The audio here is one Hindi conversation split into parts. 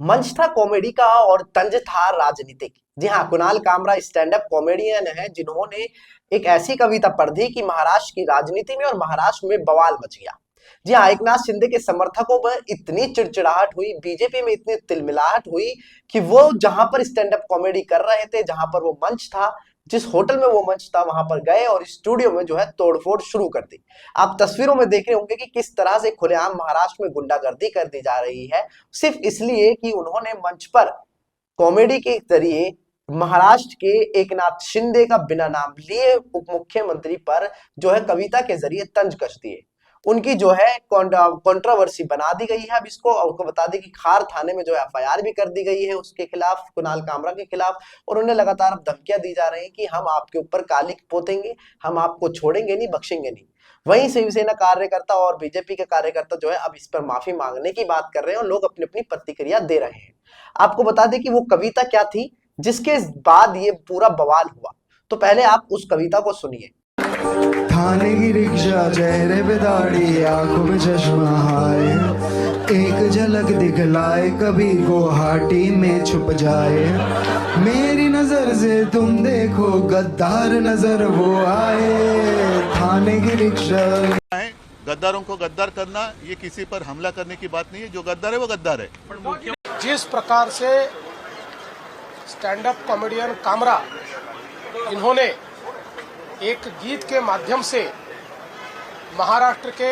मंच था कॉमेडी का और तंज था राजनीतिक। जी हाँ, Kunal Kamra stand up comedian है जिन्होंने एक ऐसी कविता पढ़ दी कि महाराष्ट्र की राजनीति में और महाराष्ट्र में बवाल मच गया। जी हाँ, एकनाथ शिंदे के समर्थकों में इतनी चिड़चिड़ाहट हुई, बीजेपी में इतनी तिलमिलाहट हुई कि वो जहां पर स्टैंड अप कॉमेडी कर रहे थे, जहां पर वो मंच था, जिस होटल में वो मंच था, वहां पर गए और स्टूडियो में जो है तोड़फोड़ शुरू कर दी। आप तस्वीरों में देख रहे होंगे कि किस तरह से खुलेआम महाराष्ट्र में गुंडागर्दी कर दी जा रही है, सिर्फ इसलिए कि उन्होंने मंच पर कॉमेडी के जरिए महाराष्ट्र के एकनाथ शिंदे का बिना नाम लिए उप मुख्यमंत्री पर जो है कविता के जरिए तंज कस दिए। उनकी जो है कंट्रोवर्सी बना दी गई है। अब इसको आपको बता दें कि खार थाने में जो एफआईआर भी कर दी गई है उसके खिलाफ, कुणाल कामरा के खिलाफ, और उन्हें लगातार अब धमकियां दी जा रही हैं कि हम आपके ऊपर कालिक पोतेंगे, हम आपको छोड़ेंगे नहीं, बख्शेंगे नहीं। वहीं शिवसेना कार्यकर्ता और बीजेपी के कार्यकर्ता जो है अब इस पर माफी मांगने की बात कर रहे हैं और लोग अपनी अपनी प्रतिक्रिया दे रहे हैं। आपको बता दें कि वो कविता क्या थी जिसके बाद ये पूरा बवाल हुआ। तो पहले आप उस कविता को सुनिए। थाने की रिक्शा, चेहरे पे दाढ़ी, आंखों में चश्मा हाय, एक झलक दिखलाए कभी गुवाहाटी में छुप जाए, मेरी नजर से तुम देखो गद्दार नजर वो आए, थाने की रिक्शा। गद्दारों को गद्दार करना ये किसी पर हमला करने की बात नहीं है, जो गद्दार है वो गद्दार है। जिस प्रकार से स्टैंड अप कॉमेडियन कामरा इन्होंने एक गीत के माध्यम से महाराष्ट्र के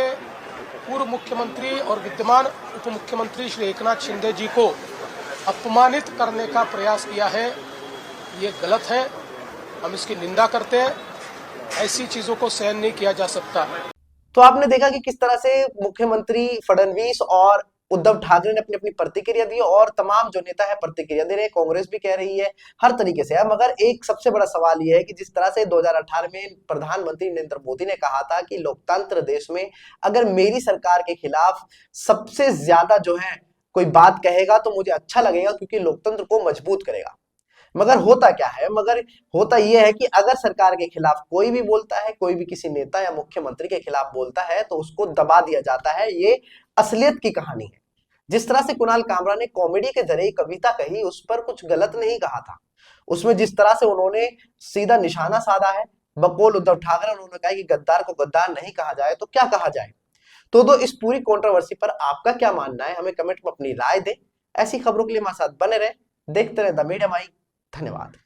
पूर्व मुख्यमंत्री और विद्यमान उप मुख्यमंत्री श्री एकनाथ शिंदे जी को अपमानित करने का प्रयास किया है, ये गलत है। हम इसकी निंदा करते हैं। ऐसी चीजों को सहन नहीं किया जा सकता। तो आपने देखा कि किस तरह से मुख्यमंत्री फडणवीस और उद्धव ठाकरे ने अपनी अपनी प्रतिक्रिया दी और तमाम जो नेता है प्रतिक्रिया दे रहे हैं, कांग्रेस भी कह रही है, हर तरीके से। मगर एक सबसे बड़ा सवाल यह है कि जिस तरह से 2018 में प्रधानमंत्री नरेंद्र मोदी ने कहा था कि लोकतंत्र देश में अगर मेरी सरकार के खिलाफ सबसे ज्यादा जो है कोई बात कहेगा तो मुझे अच्छा लगेगा क्योंकि लोकतंत्र को मजबूत करेगा। मगर होता क्या है, मगर होता यह है कि अगर सरकार के खिलाफ कोई भी बोलता है, कोई भी किसी नेता या मुख्यमंत्री के खिलाफ बोलता है तो उसको दबा दिया जाता है। ये असलियत की कहानी है। जिस तरह से कुणाल कामरा ने कॉमेडी के जरिए कविता कही, उस पर कुछ गलत नहीं कहा था। उसमें जिस तरह से उन्होंने सीधा निशाना साधा है बकौल उद्धव ठाकरे, उन्होंने कहा कि गद्दार को गद्दार नहीं कहा जाए तो क्या कहा जाए। तो इस पूरी कंट्रोवर्सी पर आपका क्या मानना है, हमें कमेंट में अपनी राय दें। ऐसी खबरों के लिए हमारे साथ बने रहे, देखते रहे द मीडिया माइक। धन्यवाद।